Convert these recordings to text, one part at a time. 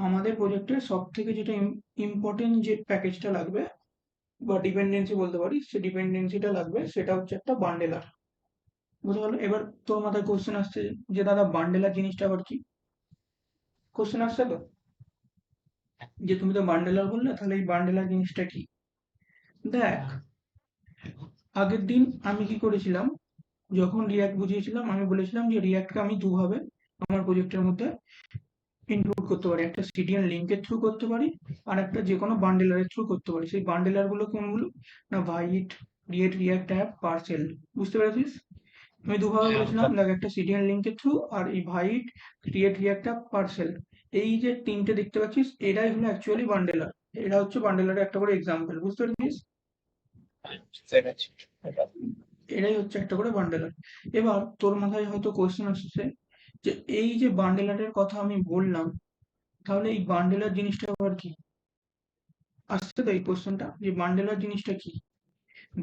আমাদের প্রজেক্টের সব থেকে যেটা ইম্পর্টেন্ট যে প্যাকেজটা লাগবে বা ডিপেন্ডেন্সি বলতে পারি, সে ডিপেন্ডেন্সিটা লাগবে, সেটা হচ্ছে একটা বান্ডেলার। বুঝতে পারলো? এবার তোর মাথায় কোশ্চেন আসছে যে দাদা বান্ডেলার জিনিসটা আবার কি? কোশ্চেন আসছে তো যে তুমি তো বান্ডেলার বললে, তাহলে এই বান্ডেলার জিনিসটা কি? দেখ, আগের দিন আমি কি করেছিলাম, যখন রিয়াক্ট বুঝিয়েছিলাম আমি বলেছিলাম যে রিয়াক্টকে আমি দুভাবে আমার প্রজেক্টের মধ্যে ইনক্লুড করতে পারি। একটা সিডিএন লিঙ্কের থ্রু করতে পারি, আর একটা যে কোনো বান্ডেলারের থ্রু করতে পারি। সেই বান্ডেলার গুলো কোনগুলো? না, white, create react app, parcel. বুঝতে পেরেছিস? আমি দুভাবে বলেছিলাম, দেখ, একটা সিডিএন লিঙ্কের থ্রু আর এই white, create react app, parcel. এই যে তিনটে দেখতে পাচ্ছিস, এটাই হলো অ্যাকচুয়ালি বান্ডেলার। এটা হচ্ছে বান্ডেলারের একটা করে এক্সাম্পল। বুঝতে পেরেছিস? এটাই হচ্ছে একটা করে বান্ডেলার। এবার তোর মাথায় হয়তো কোয়েশ্চেন আসছে যে এই যে বান্ডেলারের কথা আমি বললাম, তাহলে এই বান্ডেলার জিনিসটা আবার কি? আসছে তো এই কোশ্চেনটা যে বান্ডেলার জিনিসটা কি?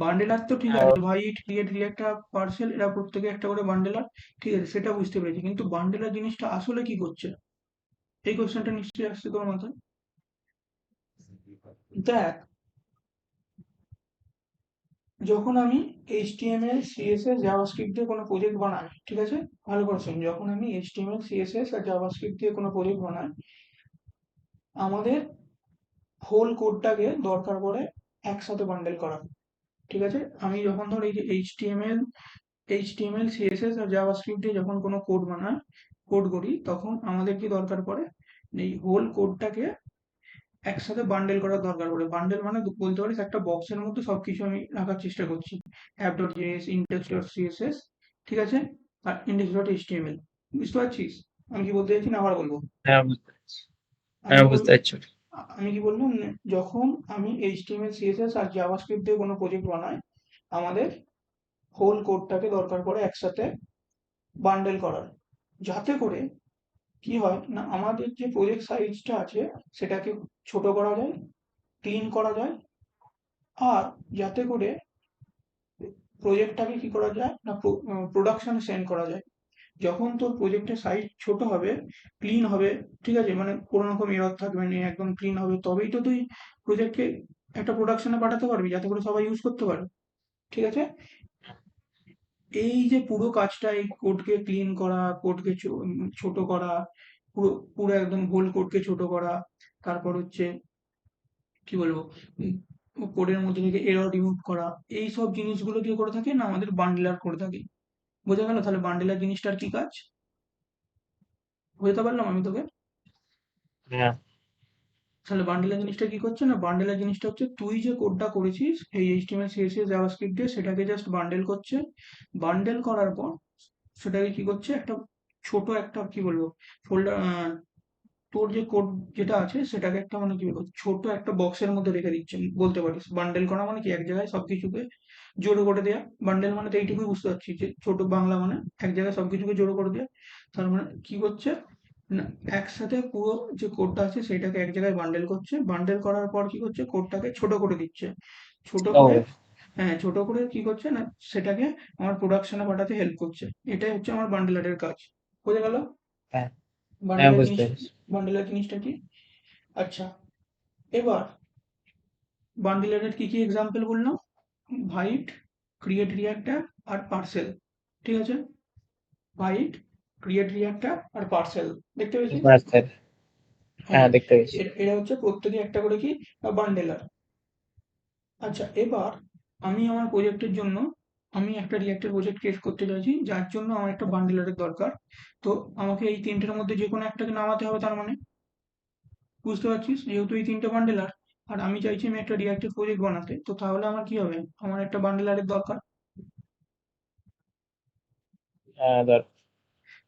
বান্ডেলার তো ঠিক আছে, ভাইট, ক্রিয়েট, রিঅ্যাক্ট, পার্সেল, এরা প্রত্যেকে একটা করে বান্ডেলার। ঠিক আছে, সেটা বুঝতে পেরেছি, কিন্তু বান্ডেলার জিনিসটা আসলে কি করছে? এই কোশ্চেনটা নিশ্চয়ই আসছে তোর মাথায়। দেখ, যখন আমি HTML, CSS, জাভাস্ক্রিপ্ট দিয়ে কোনো প্রজেক্ট বানাই, ঠিক আছে, ভালো করে শোন, যখন আমি HTML, CSS আর জাভাস্ক্রিপ্ট দিয়ে কোনো প্রজেক্ট বানাই, আমাদের হোল কোডটাকে দরকার পড়ে একসাথে বান্ডেল করা। ঠিক আছে, আমি যখন ধর এই যে HTML, CSS আর জাভাস্ক্রিপ্ট দিয়ে যখন কোনো কোড করি, তখন আমাদের কি দরকার পড়ে? এই হোল কোডটাকে একসাথে বান্ডেল করার দরকার পড়ে। বান্ডেল মানে বলতে পারিস একটা বক্সের মধ্যে সবকিছু আমি রাখার চেষ্টা করছি। app.js, index.css, ঠিক আছে, আর index.html। বুঝতে পারছিস আমি কি বলতে চাইছি? না আবার বলবো? হ্যাঁ, বুঝতে পারছি। আমি হ্যাঁ, কি বল বুঝতে পারছি। আমি কি বললাম? যখন আমি HTML, CSS আর জাভাস্ক্রিপ্ট দিয়ে কোনো প্রজেক্ট বানাই, আমাদের হোল কোডটাকে দরকার পড়ে একসাথে বান্ডেল করার, যাতে করে কি হয় না, আমাদের যে প্রজেক্ট সাইজটা আছে সেটাকে ছোট করা যায়, ক্লিন করা যায়, আর যাতে করে প্রজেক্টটাকে কি করা যায় না, প্রোডাকশনে সেন্ড করা যায়। যখন তোর প্রজেক্টের সাইজ ছোট হবে, ক্লিন হবে, ঠিক আছে, মানে কোনো রকম এরর থাকবে না, একদম ক্লিন হবে, তবেই তো তুই প্রজেক্টকে একটা প্রোডাকশনে পাঠাতে পারবি, যাতে করে সবাই ইউজ করতে পারে। ঠিক আছে, এই যে পুরো কাজটা, এই কোডকে ক্লিন করা, কোডকে ছোট করা, পুরো পুরো একদম হোল কোডকে ছোট করা, তারপর হচ্ছে কি বলবো, কোডের মধ্যে থেকে এরর রিমুভ করা, এই সব জিনিসগুলো কি করে থাকে না, আমাদের বান্ডেলার করে থাকে। বোঝা গেল? তাহলে বান্ডেলার জিনিসটার কি কাজ? বুঝতে পারলাম আমি তোকে? হ্যাঁ। তাহলে বান্ডেলার জিনিসটা কি করছে না, বান্ডেলার জিনিসটা হচ্ছে তুই যে কোডটা করেছিস এই HTML, CSS, জাভাস্ক্রিপ্ট দিয়ে, সেটাকে জাস্ট বান্ডেল করছে। বান্ডেল করার পর সেটাকে কি করছে, একটা ছোট একটা কি বলবো, ফোল্ডার, তোর যে কোড যেটা আছে সেটাকে একটা মানে কি বলবো, ছোট একটা বক্সের মধ্যে রেখে দিচ্ছে বলতে পারিস। বান্ডেল করা মানে কি, এক জায়গায় সবকিছুকে জড়ো করে দেয়া। বান্ডেল মানে তো এইটুকুই বুঝতে পারছি যে ছোট বাংলা মানে এক জায়গায় সবকিছুকে জড়ো করে দেয়া। তার মানে কি করছে না, একসাথে পুরো যে কোডটা আছে সেটাকে এক জায়গায় বান্ডেল করছে। বান্ডেল করার পর কি করছে, কোডটাকে ছোট করে দিচ্ছে। ছোট করে, ও। হ্যাঁ, ছোট করে কি করছে না, সেটাকে আমার প্রোডাকশনে পাঠাতে হেল্প করছে। এটাই হচ্ছে আমার বান্ডেলারের কাজ। বোঝা গেল? হ্যাঁ। হ্যাঁ, বান্ডেলার বুঝতে জিনিস, পেরেছি। বান্ডেলার জিনিসটা কি? আচ্ছা, এবার বান্ডেলারের কি কি এক্সাম্পল বললাম? ভাইট, ক্রিয়েট রিয়াক্ট আর পার্সেল। ঠিক আছে, ভাইট, ক্রিয়েট রিয়াক্ট আর পার্সেল, দেখতে পেয়েছিস? পার্সেল। হ্যাঁ, হ্যাঁ, দেখতে পেয়েছি। এরা হচ্ছে প্রত্যেকে একটা করে কি বান্ডেলার। আচ্ছা, এবার আমি আমার প্রজেক্টের জন্য আমি একটা রিয়াক্টের প্রজেক্ট ক্রিয়েট করতে চাইছি, যার জন্য আমার একটা বান্ডেলারের দরকার। তো আমাকে এই তিনটের মধ্যে যে কোনো একটাকে নামাতে হবে, তার মানে বুঝতে পারছিস, যেহেতু এই তিনটে বান্ডেলার আর আমি চাইছি আমি একটা রিয়াক্টিভ প্রজেক্ট বানাতে, তো তাহলে আমার কি হবে, আমার একটা বান্ডেলারের দরকার। হ্যাঁ,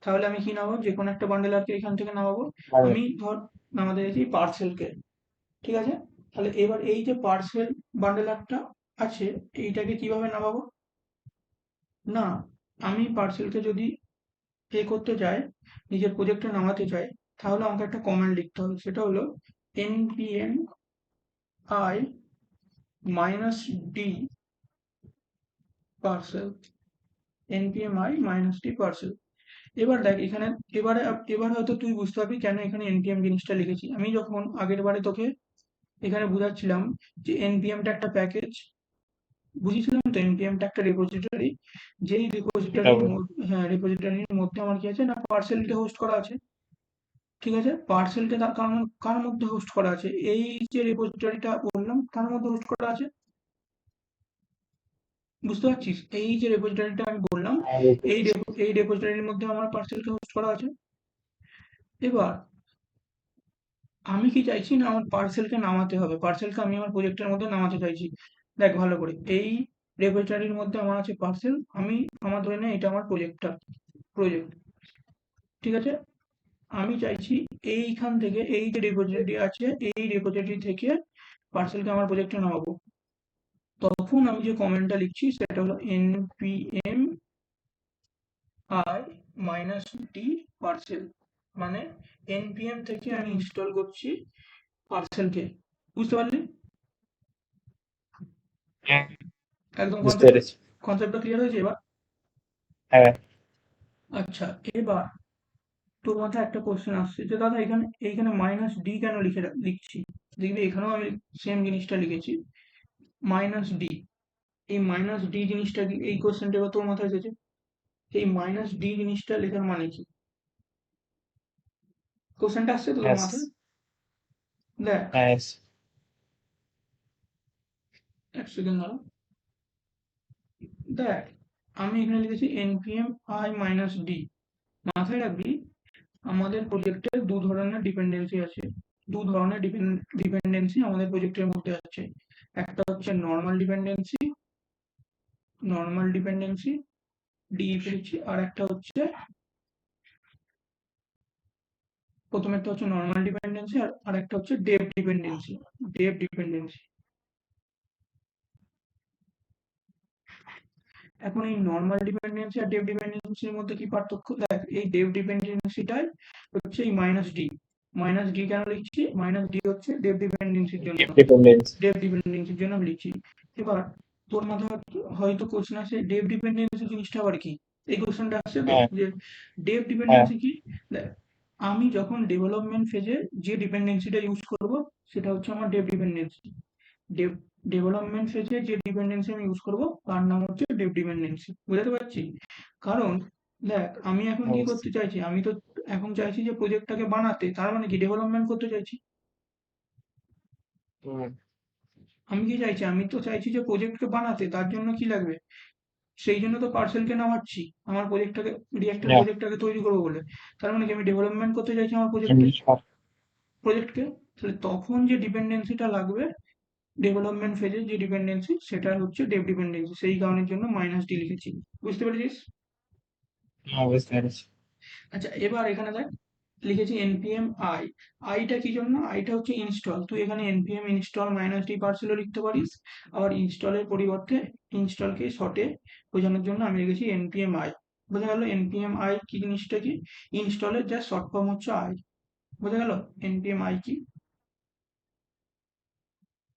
তাহলে আমি কি নামাবো, যে কোনো একটা বান্ডেলারকে এখান থেকে নামাবো। ভালো। আমি ধর নামাতে চাইছি পার্সেলকে। ঠিক আছে, তাহলে এবার এই যে পার্সেল বান্ডেলারটা আছে, এইটাকে কিভাবে নামাবো? না, আমি পার্সেলকে যদি করতে চাই, নিজের প্রজেক্টে নামাতে চাই, তাহলে আমাকে একটা কমান্ড লিখতে হবে। সেটা হলো npm i -d parcel, npm i -d parcel. এবার দেখ এখানে, এবার হয়তো তুই বুঝতে পারবি কেন এখানে npm জিনিসটা লিখেছি। আমি যখন আগের বারে তোকে এখানে বুঝাচ্ছিলাম যে npm টা একটা প্যাকেজ, বুঝেছিলাম তো npm টা একটা রেপোজিটরি, যেই এটা রেপোজিটরির বল। হ্যাঁ রেপোজিটরির মধ্যে আমার কি আছে না পার্সেলকে হোস্ট করা আছে। ঠিক আছে, পার্সেলকে তার কার কার মধ্যে হোস্ট করা আছে, এই যে রেপোজিটরিটা বললাম তার মধ্যে হোস্ট করা আছে। বুঝতে পারছিস, এই যে রেপোজিটরিটা আমি বললাম, হ্যাঁ, বুঝতে এই পেরেছি। এই রেপোজিটরির মধ্যে আমার পার্সেলকে হোস্ট করা আছে। এবার আমি কি চাইছি না আমার পার্সেলকে নামাতে হবে, পার্সেলকে আমি আমার প্রজেক্টের মধ্যে নামাতে চাইছি। দেখ ভালো করে, এই রেপোজিটরির মধ্যে আমার আছে পার্সেল, আমি আমার ধরে নে এটা আমার প্রজেক্ট। ঠিক আছে, আমি চাইছি এইখান থেকে এই যে রেপোজিটরি আছে এই রেপোজিটরি থেকে পার্সেলকে আমার প্রজেক্টে নামাবো। তখন আমি যে কমেন্টটা লিখছি সেটা হলো npm i minus D parcel, মানে npm থেকে আমি ইনস্টল করছি পার্সেলকে। বুঝতে পারলি? হ্যাঁ, একদম বুঝতে কনসেপ্ট, পেরেছি। কনসেপ্টটা ক্লিয়ার হয়েছে এবার? হ্যাঁ, আচ্ছা, এবার তোর মাথায় একটা কোশ্চেন আসছে যে দাদা এখানে এইখানে মাইনাস ডি কেন লিখছি। দেখবি এখানেও আমি সেম জিনিসটা লিখেছি, মাইনাস ডি। এই মাইনাস ডি জিনিসটা কি, এই কোশ্চেনটা এবার তোর মাথায় এসেছে, এই মাইনাস ডি জিনিসটা লেখার মানে কি? কোশ্চেনটা আসছে তো তোর হ্যাঁ, মাথায়? দেখ, হ্যাঁ, এক সেকেন্ড দাঁড়া। দেখ, আমি এখানে লিখেছি npm i মাইনাস ডি। মাথায় রাখবি আমাদের প্রজেক্টে দু ধরনের ডিপেন্ডেন্সি আছে, দু ধরনের ডিপেন্ডেন্সি আমাদের প্রজেক্টের মধ্যে আছে। একটা হচ্ছে নর্মাল ডিপেন্ডেন্সি ডিইপি লিখছি, আর একটা হচ্ছে, প্রথমেরটা হচ্ছে নর্মাল ডিপেন্ডেন্সি আর আরেকটা হচ্ছে ডেপ ডিপেন্ডেন্সি। এখন এই নর্মাল ডিপেন্ডেন্সি আর ডেপ ডিপেন্ডেন্সির মধ্যে কি পার্থক্য? দেখ, এই ডেপ ডিপেন্ডেন্সিটাই হচ্ছে এই মাইনাস ডি কেন লিখছি, মাইনাস ডি হচ্ছে ডিপেন্ডেন্স। ডেপ ডিপেন্ডেন্সির জন্য আমি লিখছি। এবার তোর মাথায় হয়তো কোশ্চেন আছে ডেপ ডিপেন্ডেন্সি জিনিসটা আবার কি, এই কোশ্চেনটা আসছে তো হ্যাঁ, যে ডেপ হ্যাঁ, ডিপেন্ডেন্সি কি। দেখ, আমি যখন ডেভেলপমেন্ট ফেজে যে ডিপেন্ডেন্সিটা ইউজ করব সেটা হচ্ছে আমার ডেপ ডিপেন্ডেন্সি। ডেভ ডেভেলপমেন্ট ফেজে যে ডিপেন্ডেন্সি আমি ইউজ করব তার নাম হচ্ছে ডেভ ডিপেন্ডেন্সি। বুঝতে পারছি? কারণ দেখ আমি এখন কি বুঝতে- করতে চাইছি, আমি তো এখন চাইছি যে প্রজেক্টটাকে বানাতে, তার মানে কি ডেভেলপমেন্ট করতে চাইছি। হুম, আমি কি চাইছি, আমি তো চাইছি যে প্রজেক্টকে বানাতে, তার জন্য কি লাগবে, সেই জন্য তো পার্সেলকে নামাচ্ছি আমার প্রজেক্টটাকে, রিয়াক্টের হ্যাঁ, প্রজেক্টটাকে তৈরি করবো বলে। তার মানে কি আমি ডেভেলপমেন্ট করতে চাইছি আমার হ্যাঁ, প্রজেক্টকে। তাহলে তখন যে ডিপেন্ডেন্সিটা লাগবে ডেভেলপমেন্ট ফেজে, যে ডিপেন্ডেন্সি সেটা হচ্ছে ডেভ ডিপেন্ডেন্সি, সেই কারণের জন্য মাইনাস ডি লিখেছি। বুঝতে পেরেছিস? হ্যাঁ, বুঝতে পেরেছি। আচ্ছা, এবার এখানে দেখ লিখেছি npm i। আইটা কি জন্য, আইটা হচ্ছে ইনস্টল, তুই এখানে npm ইনস্টল মাইনাস ডি পার্সেলও লিখতে পারিস। আবার ইনস্টলের পরিবর্তে ইনস্টলকে শর্টে বোঝানোর জন্য আমি লিখেছি npm i। বোঝা গেল npm i কি জিনিসটা, কি ইনস্টলের যা শর্ট ফর্ম হচ্ছে i। বোঝা গেল npm i কি?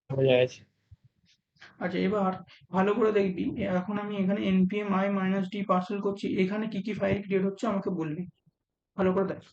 বুঝে গেছি। আচ্ছা, এবার ভালো করে দেখবি, এখন আমি এখানে npm i minus D parcel করছি, এখানে কি কি ফাইল ক্রিয়েট হচ্ছে আমাকে বলবি, ভালো করে দেখ।